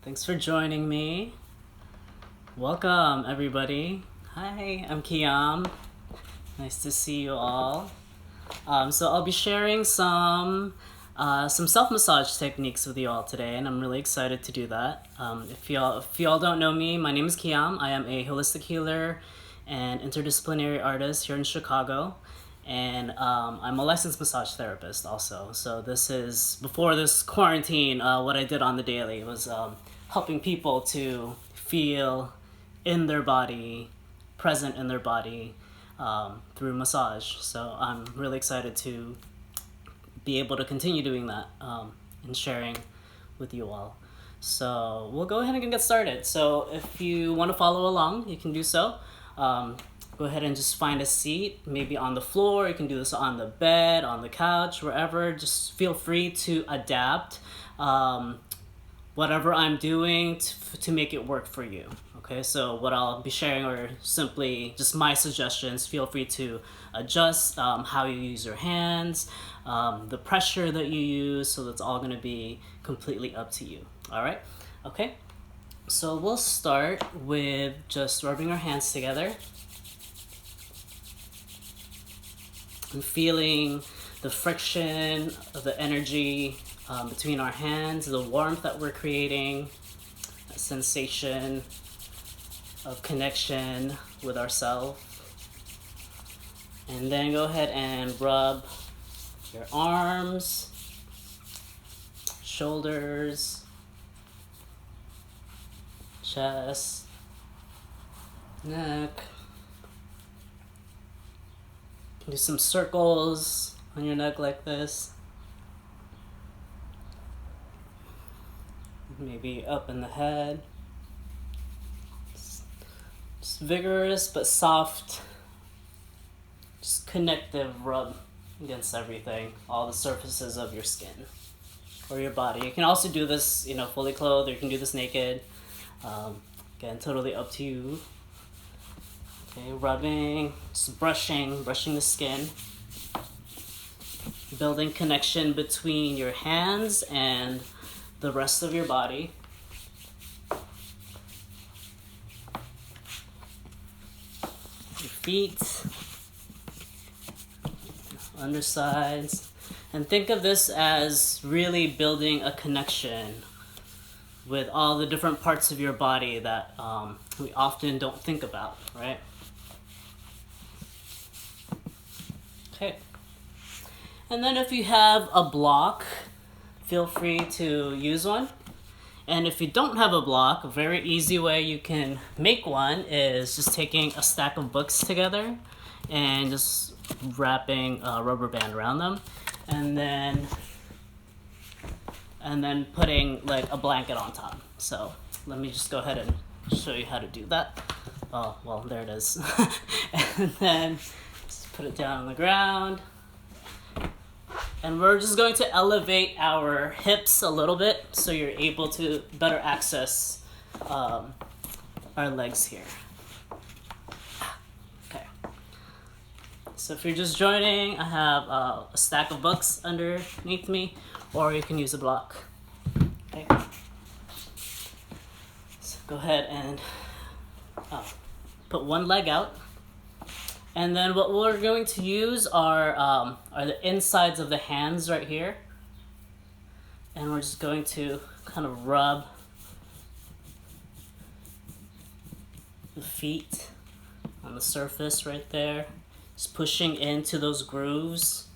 Thanks for joining me. Welcome, everybody. Hi, I'm Kiam. Nice to see you all. So I'll be sharing some self-massage techniques with you all today, and I'm really excited to do that. If y'all don't know me, my name is Kiam. I am a holistic healer and interdisciplinary artist here in Chicago. And I'm a licensed massage therapist also. So this is, before this quarantine, what I did on the daily was helping people to feel in their body, present in their body through massage. So I'm really excited to be able to continue doing that and sharing with you all. So we'll go ahead and get started. So if you want to follow along, you can do so. Go ahead and just find a seat, maybe on the floor. You can do this on the bed, on the couch, wherever. Just feel free to adapt whatever I'm doing to make it work for you. Okay, so what I'll be sharing are simply just my suggestions. Feel free to adjust how you use your hands, the pressure that you use, so that's all going to be completely up to you. All right, okay. So we'll start with just rubbing our hands together and feeling the friction of the energy between our hands, the warmth that we're creating, that sensation of connection with ourselves. And then go ahead and rub your arms, shoulders, chest, neck. Do some circles on your neck like this. Maybe up in the head. Just vigorous but soft, just connective rub against everything, all the surfaces of your skin or your body. You can also do this, fully clothed, or you can do this naked. Again, totally up to you. Okay, rubbing, just brushing the skin, building connection between your hands and the rest of your body. Your feet, undersides, and think of this as really building a connection with all the different parts of your body that we often don't think about, right? Okay. And then if you have a block, feel free to use one. And if you don't have a block, a very easy way you can make one is just taking a stack of books together and just wrapping a rubber band around them, and then putting like a blanket on top. So let me just go ahead and show you how to do that. Oh, well, there it is. And then just put it down on the ground. And we're just going to elevate our hips a little bit so you're able to better access our legs here. Okay. So if you're just joining, I have a stack of books underneath me, or you can use a block. Okay. So go ahead and put one leg out. And then what we're going to use are the insides of the hands right here. And we're just going to kind of rub the feet on the surface right there. Just pushing into those grooves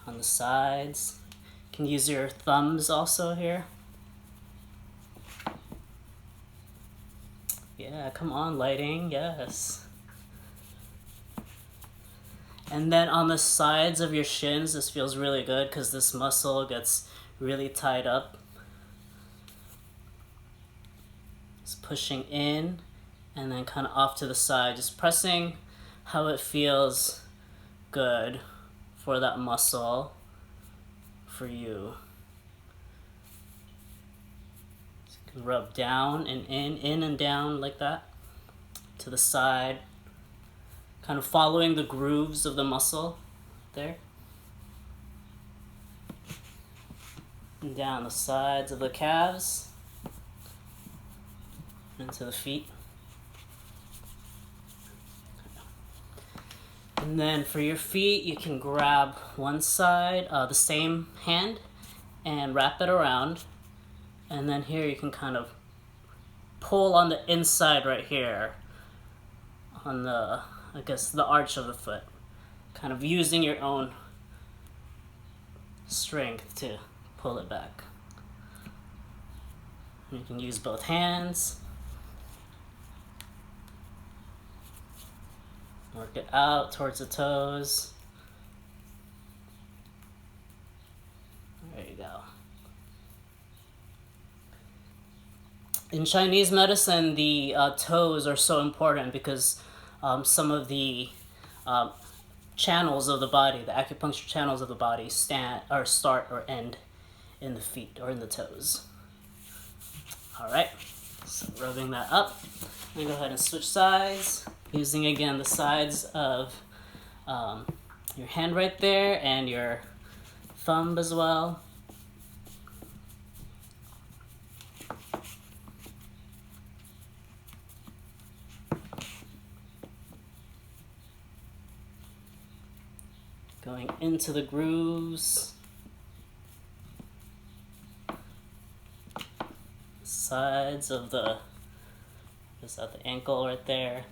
on the sides. You can use your thumbs also here. Yeah, come on, lighting, yes. And then on the sides of your shins, this feels really good because this muscle gets really tied up. Just pushing in and then kind of off to the side, just pressing how it feels good for that muscle for you. Rub down and in and down like that to the side, kind of following the grooves of the muscle there. and down the sides of the calves into the feet. And then for your feet, you can grab one side, the same hand, and wrap it around. And then here you can kind of pull on the inside right here on the, I guess, the arch of the foot. Kind of using your own strength to pull it back. You can use both hands. Work it out towards the toes. There you go. In Chinese medicine, the toes are so important because some of the channels of the body, the acupuncture channels of the body, start or end in the feet or in the toes. All right, so rubbing that up. I'm gonna go ahead and switch sides, using again the sides of your hand right there and your thumb as well. Going into the grooves. Sides of the, just at the ankle right there.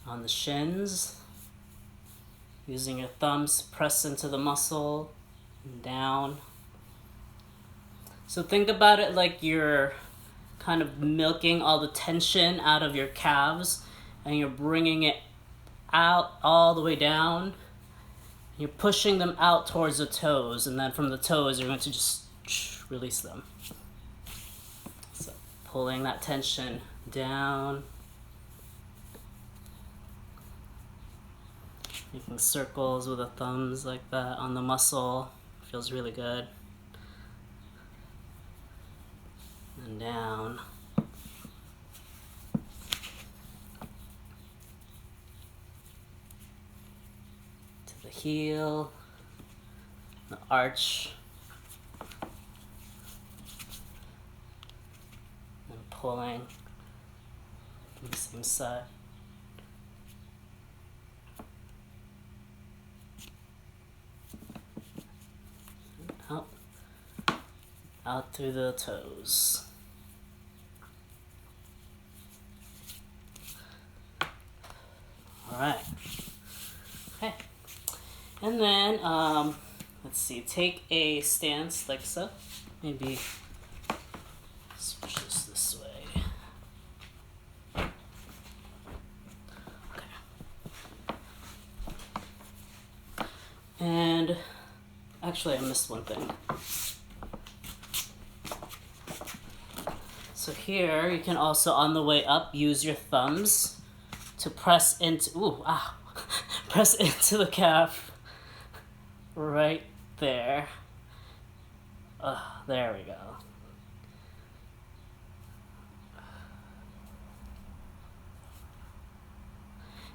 On the shins, using your thumbs, press into the muscle and down. So think about it like you're kind of milking all the tension out of your calves and you're bringing it out all the way down. You're pushing them out towards the toes, and then from the toes you're going to just release them. So pulling that tension down. Making circles with the thumbs like that on the muscle. Feels really good. And down. To the heel, the arch, and pulling from the same side. Out through the toes. All right. Okay. And then, let's see, take a stance like so. Maybe switch this way. Okay. And actually, I missed one thing. So here, you can also, on the way up, use your thumbs to press into, press into the calf right there. There we go.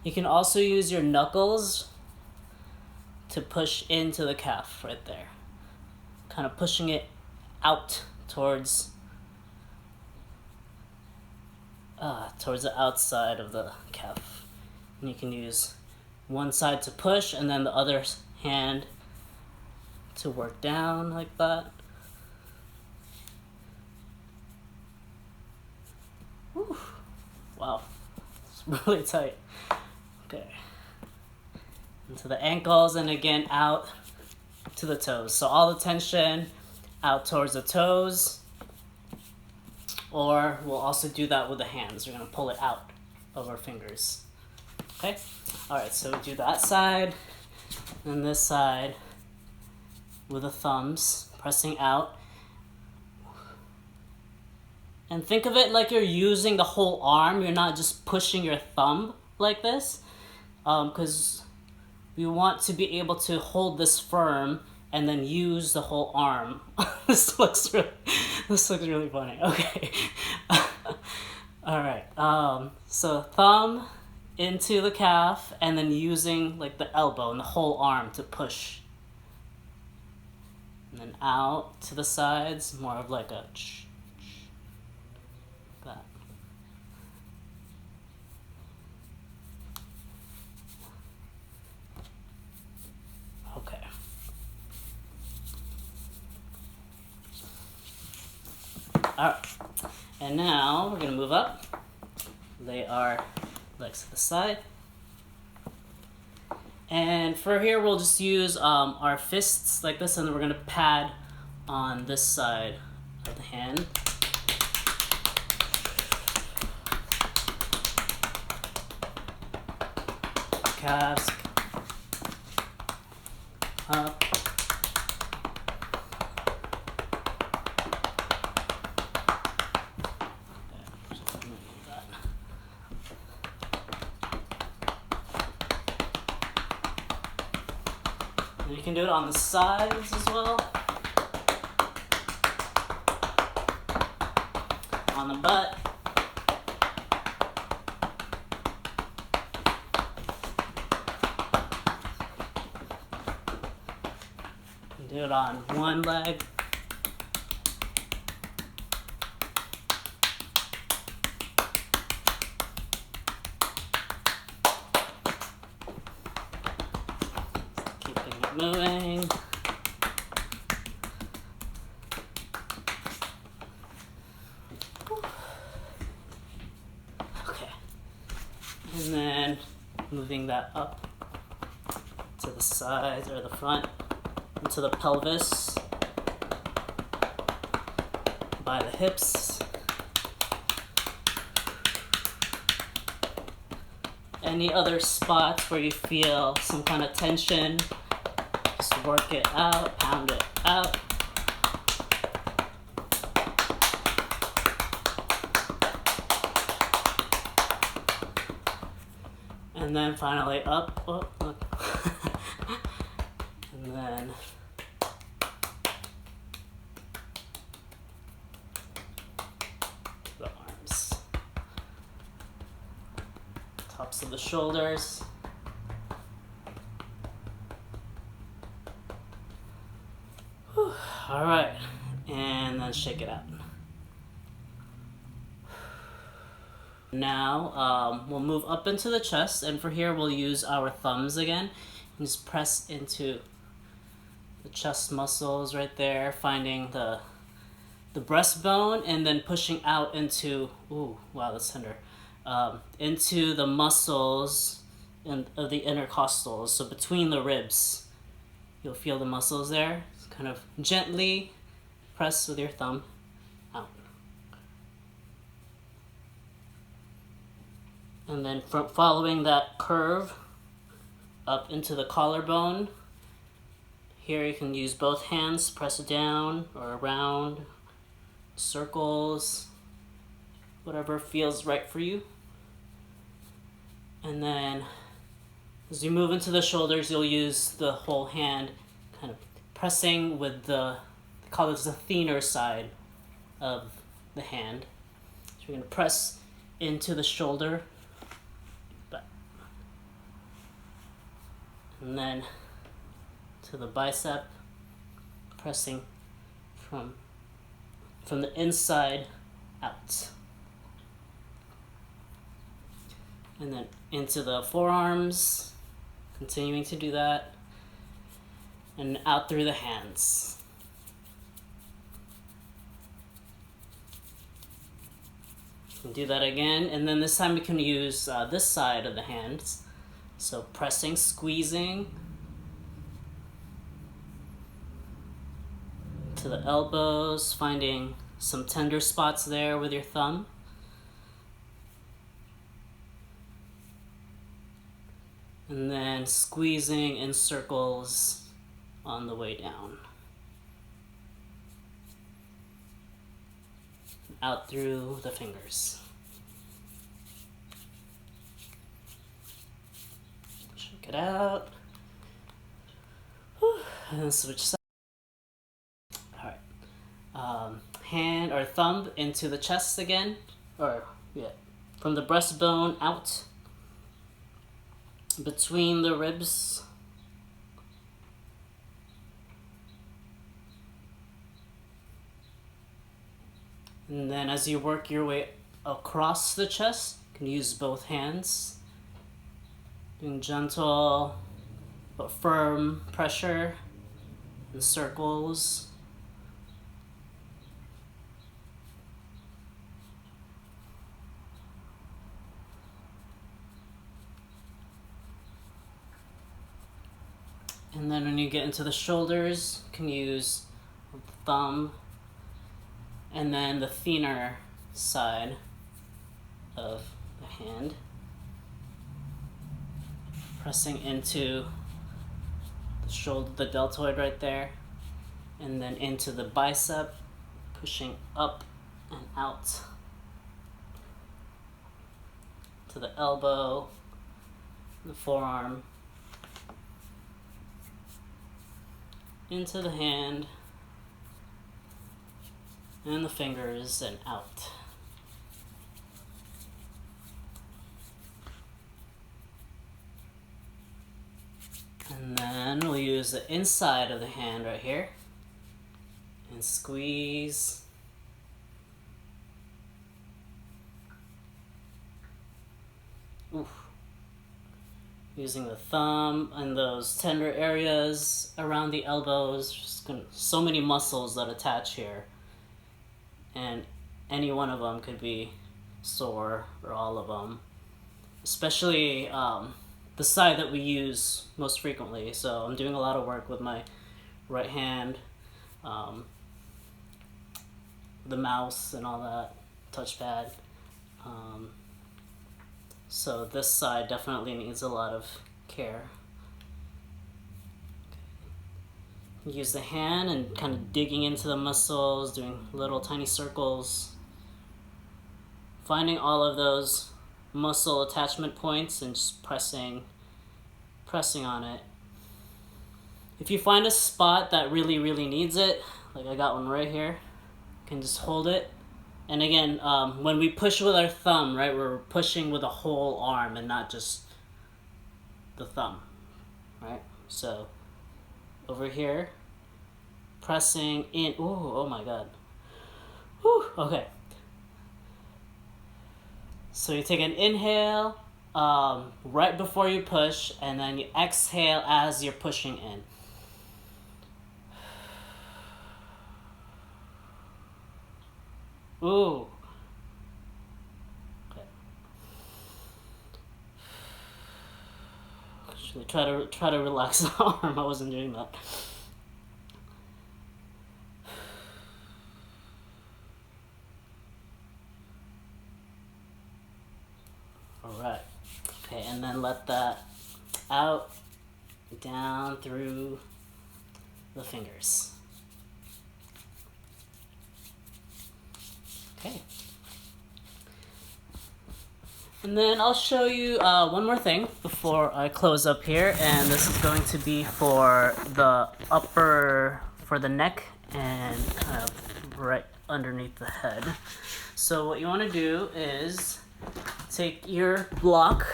You can also use your knuckles to push into the calf right there. Kind of pushing it out towards the outside of the calf. And you can use one side to push and then the other hand to work down like that. Whew. Wow, it's really tight. Okay. Into the ankles and again out to the toes. So all the tension out towards the toes. Or we'll also do that with the hands. We're going to pull it out of our fingers. Okay? Alright, so we do that side, and this side with the thumbs, pressing out. And think of it like you're using the whole arm. You're not just pushing your thumb like this. Because we want to be able to hold this firm and then use the whole arm. This looks really funny. Okay. Alright, so thumb into the calf and then using like the elbow and the whole arm to push. And then out to the sides, more of like a that. Okay. Alright, and now we're gonna move up. Lay our legs to the side. And for here, we'll just use our fists like this, and then we're gonna pad on this side of the hand. Calves up. And you can do it on the sides as well. On the butt. You do it on one leg. Keeping it moving. Okay. And then moving that up to the sides or the front, into the pelvis, by the hips. Any other spots where you feel some kind of tension, just work it out, pound it out. And then finally up, oh, look. And then the arms, tops of the shoulders. Whew. All right, and then shake it out. Now we'll move up into the chest, and for here we'll use our thumbs again and just press into the chest muscles right there, finding the breastbone, and then pushing out into, ooh, wow, that's tender, into the muscles of the intercostals, so between the ribs. You'll feel the muscles there. Just kind of gently press with your thumb out. And then following that curve up into the collarbone. Here you can use both hands, press it down or around, circles, whatever feels right for you. And then as you move into the shoulders, you'll use the whole hand, kind of pressing with the, they call this the thinner side of the hand. So you're going to press into the shoulder, and then to the bicep, pressing from the inside out. And then into the forearms, continuing to do that, and out through the hands. And do that again, and then this time we can use this side of the hands. So pressing, squeezing to the elbows, finding some tender spots there with your thumb. And then squeezing in circles on the way down. Out through the fingers. Shake it out. Whew. And then switch sides. Alright. Hand or thumb into the chest again, or Yeah, from the breastbone out between the ribs. And then as you work your way across the chest, you can use both hands. Doing gentle but firm pressure in circles. And then when you get into the shoulders, you can use the thumb and then the thinner side of the hand, pressing into the shoulder, the deltoid right there, and then into the bicep, pushing up and out to the elbow, the forearm, into the hand, and the fingers, and out. And then we'll use the inside of the hand right here and squeeze. Oof. Using the thumb and those tender areas around the elbows. Just so many muscles that attach here. And any one of them could be sore, or all of them. Especially the side that we use most frequently. So I'm doing a lot of work with my right hand, the mouse and all that, touchpad. So this side definitely needs a lot of care. Use the hand and kind of digging into the muscles, doing little tiny circles, finding all of those muscle attachment points and just pressing on it. If you find a spot that really needs it, like I got one right here, you can just hold it. And again, when we push with our thumb, right, we're pushing with the whole arm and not just the thumb, right? So over here, pressing in. Ooh, oh my God. Whew, okay. So you take an inhale right before you push, and then you exhale as you're pushing in. Ooh. Okay. Actually, try to relax the arm. I wasn't doing that. All right. Okay, and then let that out, down through the fingers. Okay. And then I'll show you one more thing before I close up here, and this is going to be for the for the neck and kind of right underneath the head. So what you want to do is take your block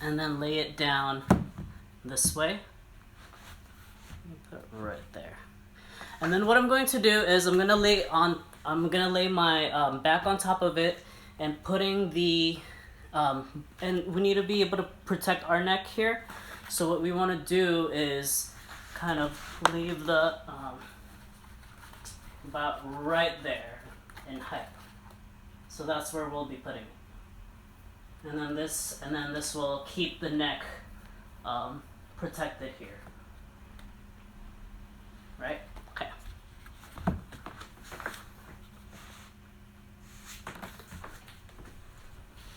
and then lay it down this way. Put it right there. And then what I'm going to do is I'm gonna lay my back on top of it and putting the and we need to be able to protect our neck here. So what we want to do is kind of leave the about right there in height. So that's where we'll be putting it. And then this will keep the neck protected here. Right? Okay.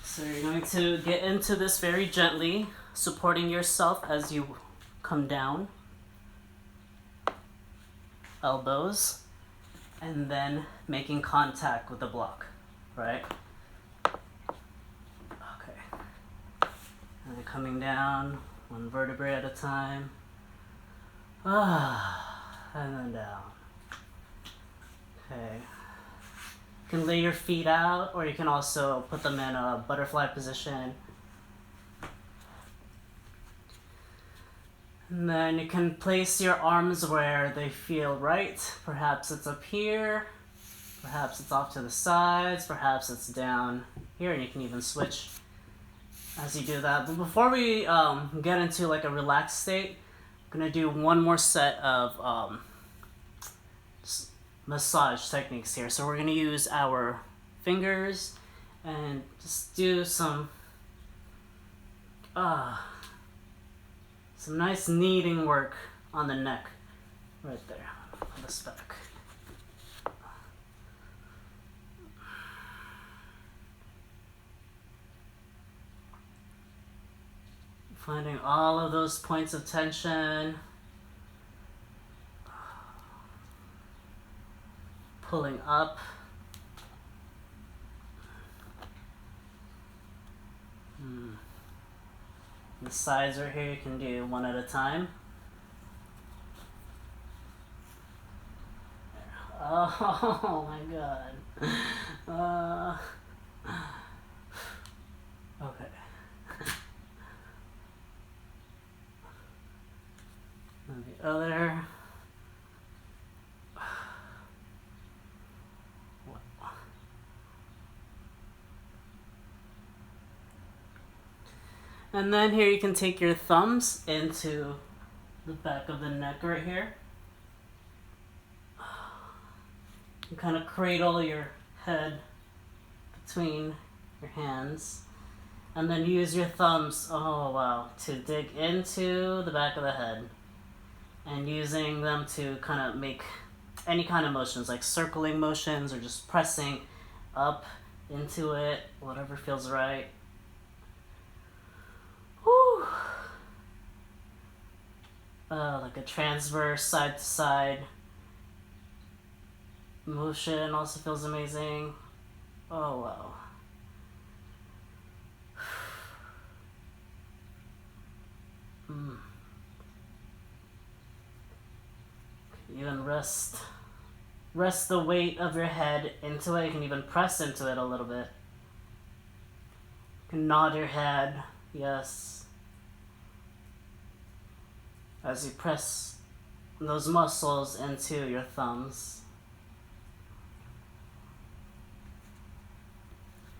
So you're going to get into this very gently, supporting yourself as you come down. Elbows. And then making contact with the block. Right? Okay. And then coming down, one vertebrae at a time. And then down. Okay. You can lay your feet out, or you can also put them in a butterfly position. And then you can place your arms where they feel right. Perhaps it's up here, perhaps it's off to the sides, perhaps it's down here, and you can even switch as you do that. But before we get into like a relaxed state, I'm gonna do one more set of massage techniques here. So we're gonna use our fingers and just do some nice kneading work on the neck, right there, on this back. Finding all of those points of tension, pulling up. The sides right here, you can do one at a time. Oh my god. Okay. And the other. And then here you can take your thumbs into the back of the neck right here. You kind of cradle your head between your hands. And then use your thumbs, oh wow, to dig into the back of the head. And using them to kind of make any kind of motions, like circling motions or just pressing up into it, whatever feels right. Whew. Like a transverse side to side motion also feels amazing. Oh wow. Even rest the weight of your head into it. You can even press into it a little bit. You can nod your head, yes, as you press those muscles into your thumbs.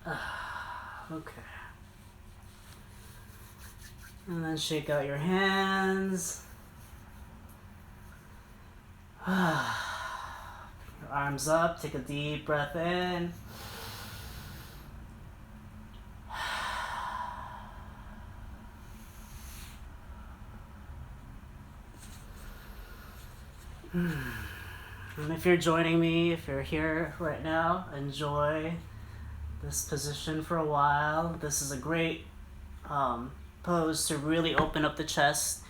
Okay. And then shake out your hands. Your arms up, take a deep breath in. And if you're joining me, if you're here right now, enjoy this position for a while. This is a great pose to really open up the chest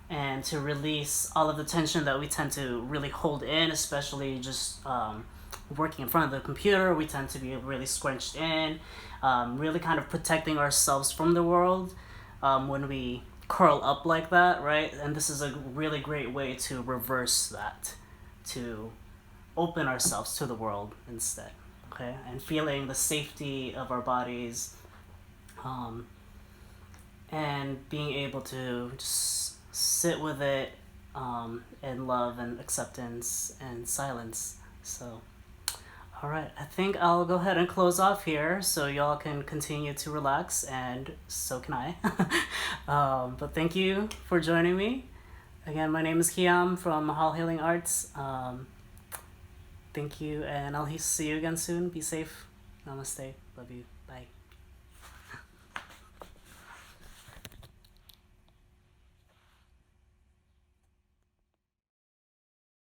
and to release all of the tension that we tend to really hold in, especially just working in front of the computer. We tend to be really scrunched in, really kind of protecting ourselves from the world when we curl up like that, right? And this is a really great way to reverse that, to open ourselves to the world instead, okay? And feeling the safety of our bodies, and being able to just sit with it in love and acceptance and silence. So, all right, I think I'll go ahead and close off here so y'all can continue to relax, and so can I. But thank you for joining me. Again, my name is Kiam from Mahal Healing Arts. Thank you, and I'll see you again soon. Be safe. Namaste. Love you. Bye.